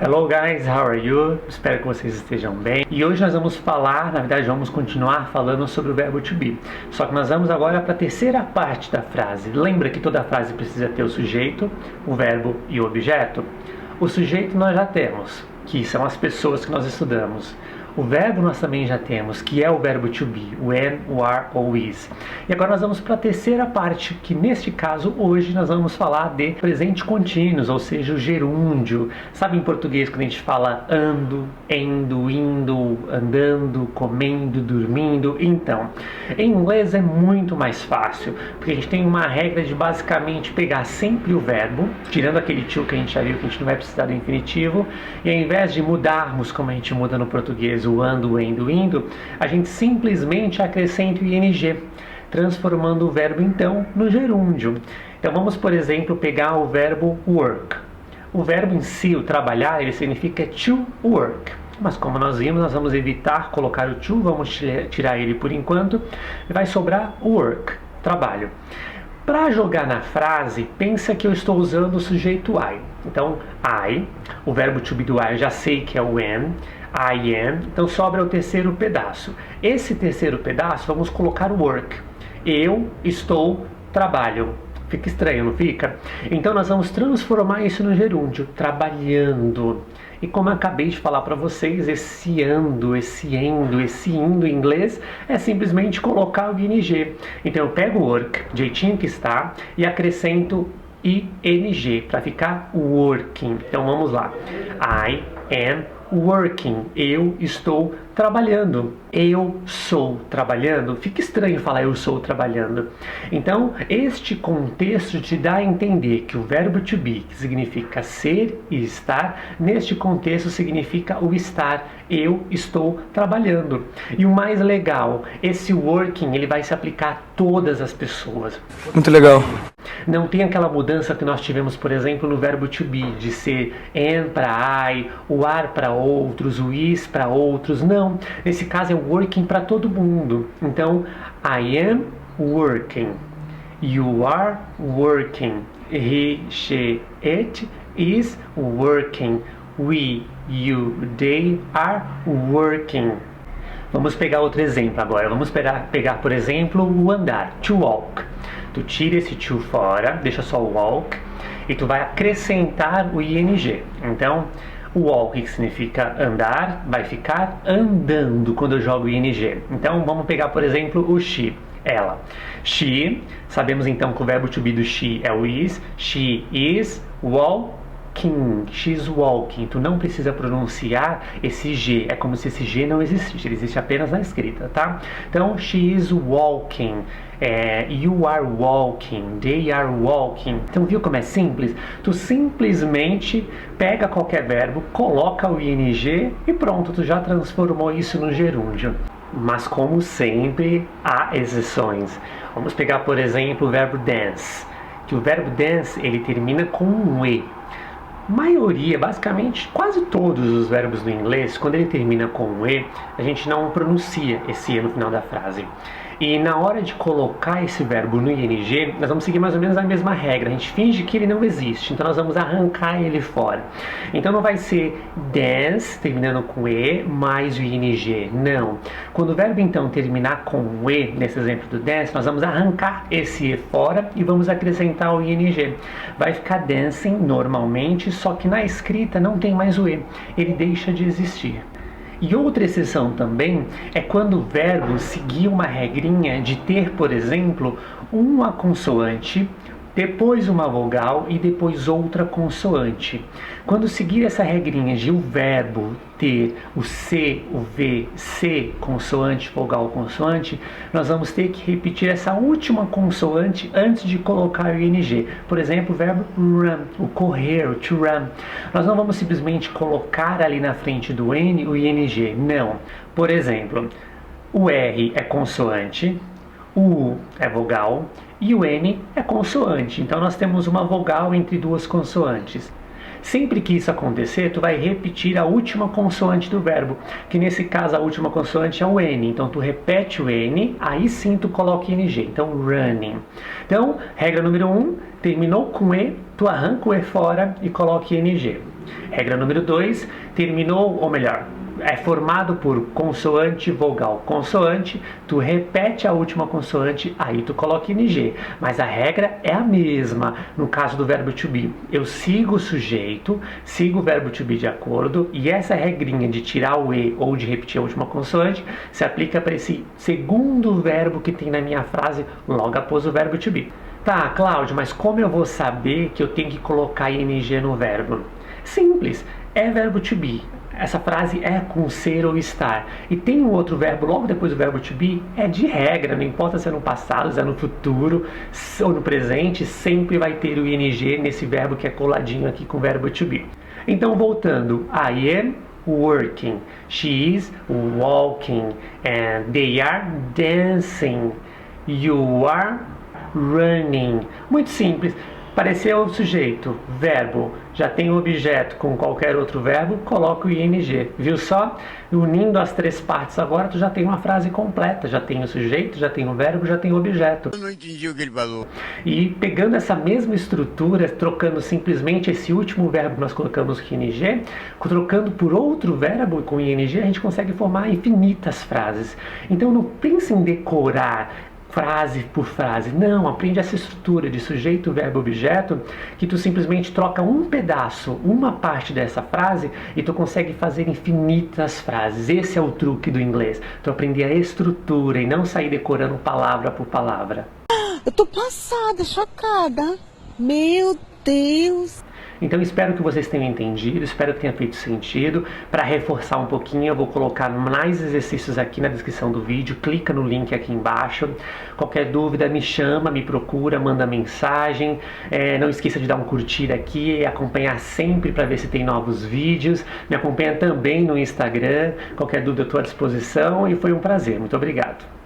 Hello guys, how are you? Espero que vocês estejam bem. E hoje nós vamos falar, na verdade vamos continuar falando sobre o verbo to be. Só que nós vamos agora para a terceira parte da frase. Lembra que toda frase precisa ter o sujeito, o verbo e o objeto? O sujeito nós já temos, que são as pessoas que nós estudamos. O verbo nós também já temos, que é o verbo to be, o am, o are ou is. E agora nós vamos para a terceira parte, que neste caso, hoje, nós vamos falar de presente contínuos, ou seja, o gerúndio. Sabe em português quando a gente fala ando, endo, indo, andando, comendo, dormindo? Então, em inglês é muito mais fácil, porque a gente tem uma regra de basicamente pegar sempre o verbo, tirando aquele to que a gente já viu que a gente não vai precisar do infinitivo, e ao invés de mudarmos como a gente muda no português, o ando, endo, indo, a gente simplesmente acrescenta o ing, transformando o verbo então no gerúndio. Então vamos, por exemplo, pegar o verbo work. O verbo em si, o trabalhar, ele significa to work. Mas como nós vimos, nós vamos evitar colocar o to, vamos tirar ele por enquanto, e vai sobrar work, trabalho. Para jogar na frase, pensa que eu estou usando o sujeito I. Então, I, o verbo to be do I, eu já sei que é o am, I am, então sobra o terceiro pedaço. Esse terceiro pedaço, vamos colocar o work. Eu estou, trabalho. Fica estranho, não fica? Então nós vamos transformar isso no gerúndio, trabalhando. E como eu acabei de falar para vocês, esse ando, esse endo, esse indo em inglês é simplesmente colocar o ing. Então eu pego o work, jeitinho que está, e acrescento ing para ficar working. Então vamos lá. I am working. Eu estou trabalhando. Eu sou trabalhando. Fica estranho falar eu sou trabalhando. Então, este contexto te dá a entender que o verbo to be, que significa ser e estar, neste contexto significa o estar. Eu estou trabalhando. E o mais legal, esse working, ele vai se aplicar a todas as pessoas. Muito legal. Não tem aquela mudança que nós tivemos, por exemplo, no verbo to be, de ser am para I, o are para outros, o is para outros. Não, nesse caso é working para todo mundo. Então, I am working, you are working, he, she, it is working, we, you, they are working. Vamos pegar outro exemplo agora. Vamos pegar, por exemplo, o andar, to walk. Tu tira esse to fora, deixa só o walk, e tu vai acrescentar o ing. Então, o walk, que significa andar, vai ficar andando quando eu jogo o ing. Então, vamos pegar, por exemplo, o she, ela. She, sabemos então que o verbo to be do she é o is. She is walking. She's walking. Tu não precisa pronunciar esse G. É como se esse G não existisse. Ele existe apenas na escrita, tá? Então, she is walking. You are walking. They are walking. Então, viu como é simples? Tu simplesmente pega qualquer verbo, coloca o ing e pronto, tu já transformou isso no gerúndio. Mas, como sempre, há exceções. Vamos pegar, por exemplo, o verbo dance. Que o verbo dance, ele termina com um E. Maioria, basicamente, quase todos os verbos do inglês, quando ele termina com um E, a gente não pronuncia esse E no final da frase. E na hora de colocar esse verbo no ing, nós vamos seguir mais ou menos a mesma regra. A gente finge que ele não existe, então nós vamos arrancar ele fora. Então não vai ser dance, terminando com E, mais o ing. Não. Quando o verbo então terminar com um E, nesse exemplo do dance, nós vamos arrancar esse E fora e vamos acrescentar o ing. Vai ficar dancing normalmente, só que na escrita não tem mais o E. Ele deixa de existir. E outra exceção também é quando o verbo seguir uma regrinha de ter, por exemplo, uma consoante, depois uma vogal e depois outra consoante. Quando seguir essa regrinha de o verbo ter o C, o V, C, consoante, vogal, consoante, nós vamos ter que repetir essa última consoante antes de colocar o ing. Por exemplo, o verbo run, o correr, o to run. Nós não vamos simplesmente colocar ali na frente do N o ing, não. Por exemplo, o R é consoante, o U é vogal e o N é consoante. Então nós temos uma vogal entre duas consoantes. Sempre que isso acontecer, tu vai repetir a última consoante do verbo, que nesse caso a última consoante é o N. Então tu repete o N, aí sim tu coloca ing. Então running. Então, regra número 1, terminou com E, tu arranca o E fora e coloca ing. Regra número 2, terminou, ou melhor, é formado por consoante, vogal, consoante, tu repete a última consoante, aí tu coloca ing. Mas a regra é a mesma no caso do verbo to be. Eu sigo o sujeito, sigo o verbo to be de acordo, e essa regrinha de tirar o e ou de repetir a última consoante se aplica para esse segundo verbo que tem na minha frase logo após o verbo to be. Tá, Cláudio, mas como eu vou saber que eu tenho que colocar ing no verbo? Simples, é verbo to be. Essa frase é com ser ou estar. E tem um outro verbo logo depois do verbo to be, é de regra, não importa se é no passado, se é no futuro ou no presente, sempre vai ter o ing nesse verbo que é coladinho aqui com o verbo to be. Então, voltando, I am working, she is walking, and they are dancing, you are running. Muito simples. Pareceu o sujeito, verbo, já tem o objeto com qualquer outro verbo, coloca o ing. Viu só? Unindo as três partes agora, tu já tem uma frase completa. Já tem o sujeito, já tem o verbo, já tem o objeto. Eu não entendi o que ele falou. E pegando essa mesma estrutura, trocando simplesmente esse último verbo que nós colocamos com ing, trocando por outro verbo com ing, a gente consegue formar infinitas frases. Então não pense em decorar frase por frase. Não, aprende essa estrutura de sujeito, verbo, objeto, que tu simplesmente troca um pedaço, uma parte dessa frase e tu consegue fazer infinitas frases. Esse é o truque do inglês. Tu aprender a estrutura e não sair decorando palavra por palavra. Eu tô passada, chocada. Meu Deus! Então espero que vocês tenham entendido, espero que tenha feito sentido. Para reforçar um pouquinho, eu vou colocar mais exercícios aqui na descrição do vídeo. Clica no link aqui embaixo. Qualquer dúvida, me chama, me procura, manda mensagem. Não esqueça de dar um curtir aqui e acompanhar sempre para ver se tem novos vídeos. Me acompanha também no Instagram. Qualquer dúvida eu estou à disposição e foi um prazer. Muito obrigado.